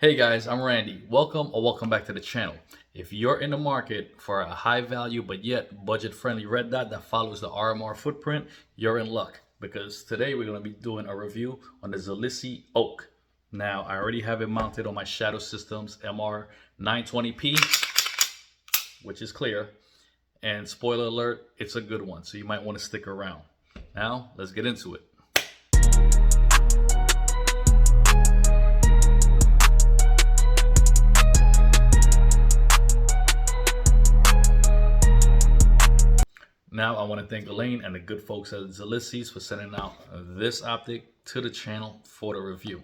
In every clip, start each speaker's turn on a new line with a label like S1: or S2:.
S1: Hey guys, I'm Randy. Welcome back to the channel. If you're in the market for a high value but yet budget friendly red dot that follows the RMR footprint, you're in luck because today we're going to be doing a review on the Zulisy Oak. Now, I already have it mounted on my Shadow Systems MR 920p, which is clear. And spoiler alert, it's a good one, so you might want to stick around. Now, let's get into it. Now I want to thank Elaine and the good folks at Zulisy's for sending out this optic to the channel for the review.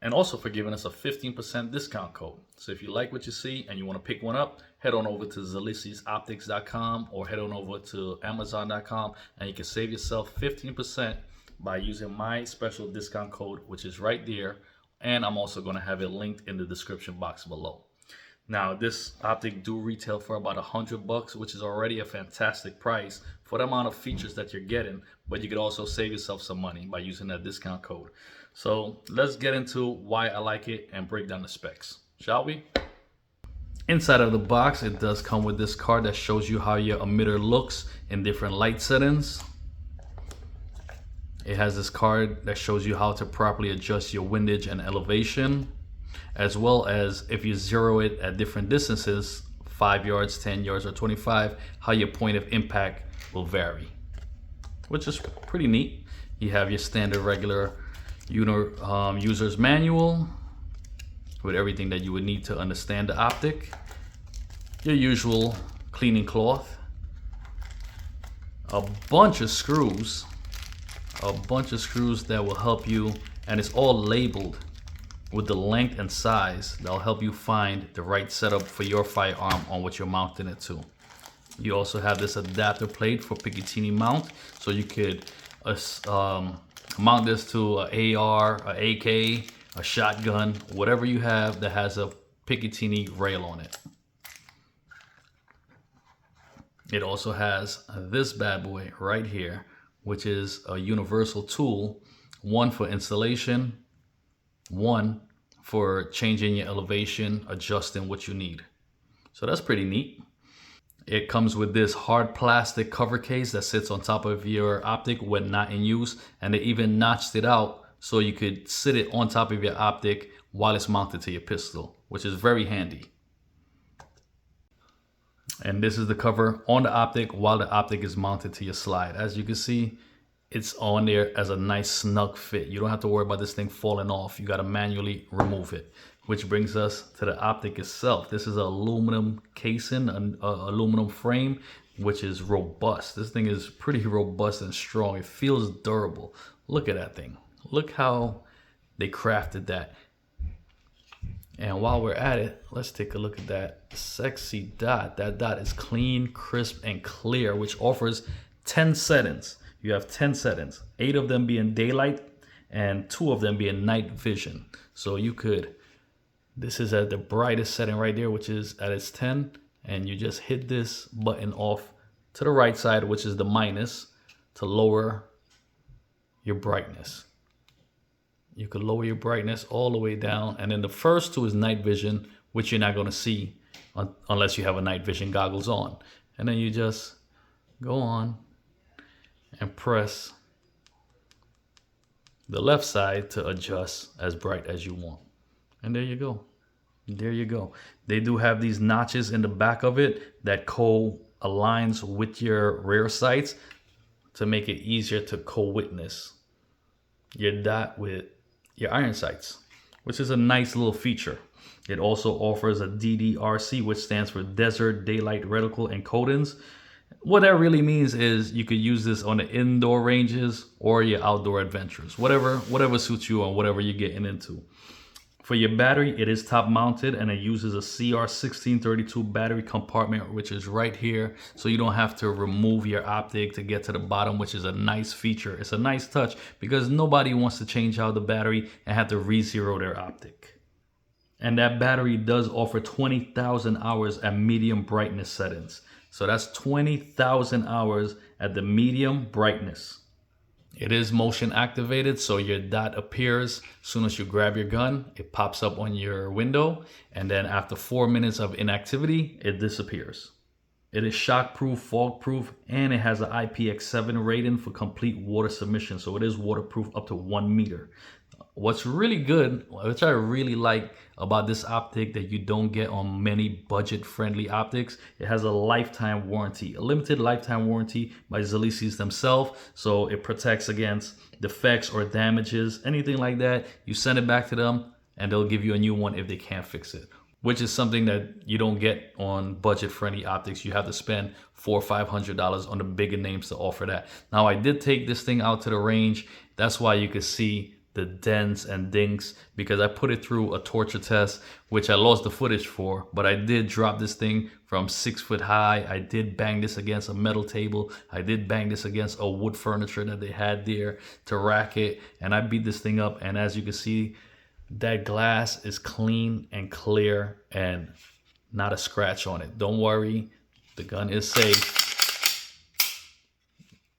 S1: And also for giving us a 15% discount code. So if you like what you see and you want to pick one up, head on over to zulisysoptics.com or head on over to amazon.com and you can save yourself 15% by using my special discount code, which is right there. And I'm also going to have it linked in the description box below. Now, this optic do retail for about $100, which is already a fantastic price for the amount of features that you're getting, but you could also save yourself some money by using that discount code. So let's get into why I like it and break down the specs, shall we? Inside of the box, it does come with this card that shows you how your emitter looks in different light settings. It has this card that shows you how to properly adjust your windage and elevation, as well as if you zero it at different distances, 5 yards, 10 yards, or 25, how your point of impact will vary, which is pretty neat. You have your standard regular user's manual with everything that you would need to understand the optic, your usual cleaning cloth, a bunch of screws that will help you, and it's all labeled with the length and size that'll help you find the right setup for your firearm on what you're mounting it to. You also have this adapter plate for Picatinny mount, so you could mount this to an AR, an AK, a shotgun, whatever you have that has a Picatinny rail on it. It also has this bad boy right here, which is a universal tool, one for installation, one for changing your elevation, adjusting what you need. So that's pretty neat. It comes with this hard plastic cover case that sits on top of your optic when not in use, and they even notched it out so you could sit it on top of your optic while it's mounted to your pistol, which is very handy. And this is the cover on the optic while the optic is mounted to your slide. As you can see, it's on there as a nice snug fit. You don't have to worry about this thing falling off. You got to manually remove it, which brings us to the optic itself. This is an aluminum casing, an aluminum frame, which is robust. This thing is pretty robust and strong. It feels durable. Look at that thing. Look how they crafted that. And while we're at it, let's take a look at that sexy dot. That dot is clean, crisp, and clear, which offers 10 settings. You have 10 settings, 8 of them being daylight and 2 of them being night vision. So you could, this is at the brightest setting right there, which is at its 10. And you just hit this button off to the right side, which is the minus, to lower your brightness. You could lower your brightness all the way down. And then the first 2 is night vision, which you're not going to see unless you have a night vision goggles on. And then you just go on and press the left side to adjust as bright as you want. And there you go. There you go. They do have these notches in the back of it that co-aligns with your rear sights to make it easier to co-witness your dot with your iron sights, which is a nice little feature. It also offers a DDRC, which stands for Desert Daylight Reticle Encodings. What that really means is you could use this on the indoor ranges or your outdoor adventures, whatever suits you or whatever you're getting into. For your battery, it is top mounted and it uses a CR1632 battery compartment, which is right here. So you don't have to remove your optic to get to the bottom, which is a nice feature. It's a nice touch because nobody wants to change out the battery and have to re-zero their optic. And that battery does offer 20,000 hours at medium brightness settings. So that's 20,000 hours at the medium brightness. It is motion activated, so your dot appears as soon as you grab your gun. It pops up on your window, and then after 4 minutes of inactivity, it disappears. It is shockproof, fog-proof, and it has an IPX7 rating for complete water submission, so it is waterproof up to 1 meter. What's really good, which I really like about this optic that you don't get on many budget-friendly optics, it has a lifetime warranty, a limited lifetime warranty by Zulisy themselves, so it protects against defects or damages, anything like that. You send it back to them, and they'll give you a new one if they can't fix it, which is something that you don't get on budget-friendly optics. You have to spend $400 or $500 on the bigger names to offer that. Now, I did take this thing out to the range. That's why you could see the dents and dinks, because I put it through a torture test, which I lost the footage for, but I did drop this thing from 6 foot high. I did bang this against a metal table. I did bang this against a wood furniture that they had there to rack it, and I beat this thing up. And as you can see, that glass is clean and clear and not a scratch on it. Don't worry, the gun is safe.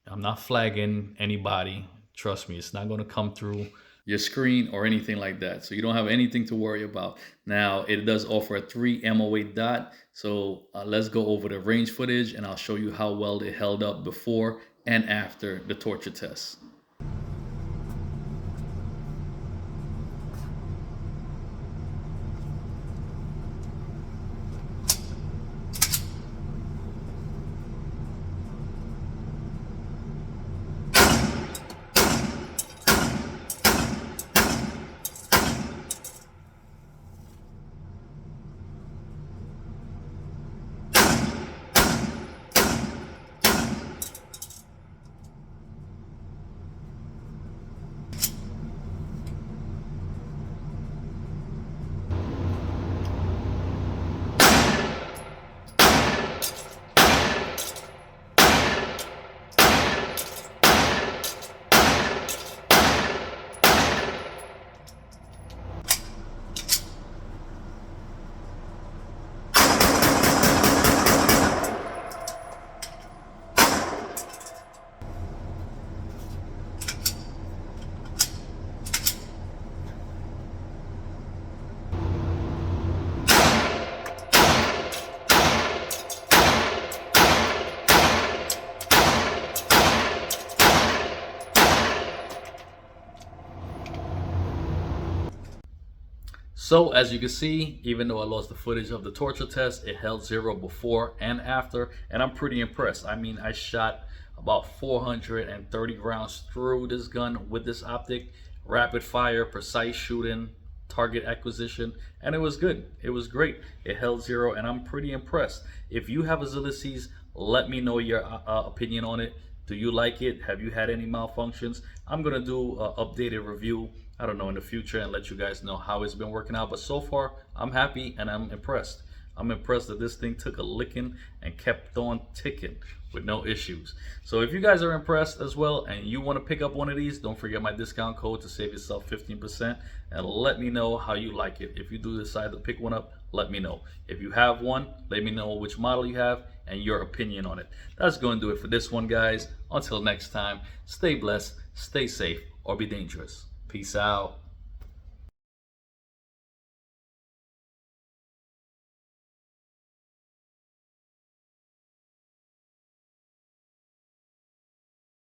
S1: I'm not flagging anybody. Trust me, it's not going to come through your screen or anything like that. So you don't have anything to worry about. Now, it does offer a 3 MOA dot. So let's go over the range footage, and I'll show you how well it held up before and after the torture test. So as you can see, even though I lost the footage of the torture test, it held 0 before and after, and I'm pretty impressed. I mean, I shot about 430 rounds through this gun with this optic, rapid fire, precise shooting, target acquisition, and it was good. It was great. It held 0, and I'm pretty impressed. If you have a Zulisy, let me know your opinion on it. Do you like it? Have you had any malfunctions? I'm gonna do an updated review, I don't know, in the future, and let you guys know how it's been working out. But so far, I'm happy and I'm impressed. I'm impressed that this thing took a licking and kept on ticking with no issues. So if you guys are impressed as well and you want to pick up one of these, don't forget my discount code to save yourself 15%, and let me know how you like it. If you do decide to pick one up, let me know. If you have one, let me know which model you have and your opinion on it. That's going to do it for this one, guys. Until next time, stay blessed, stay safe, or be dangerous. Peace out.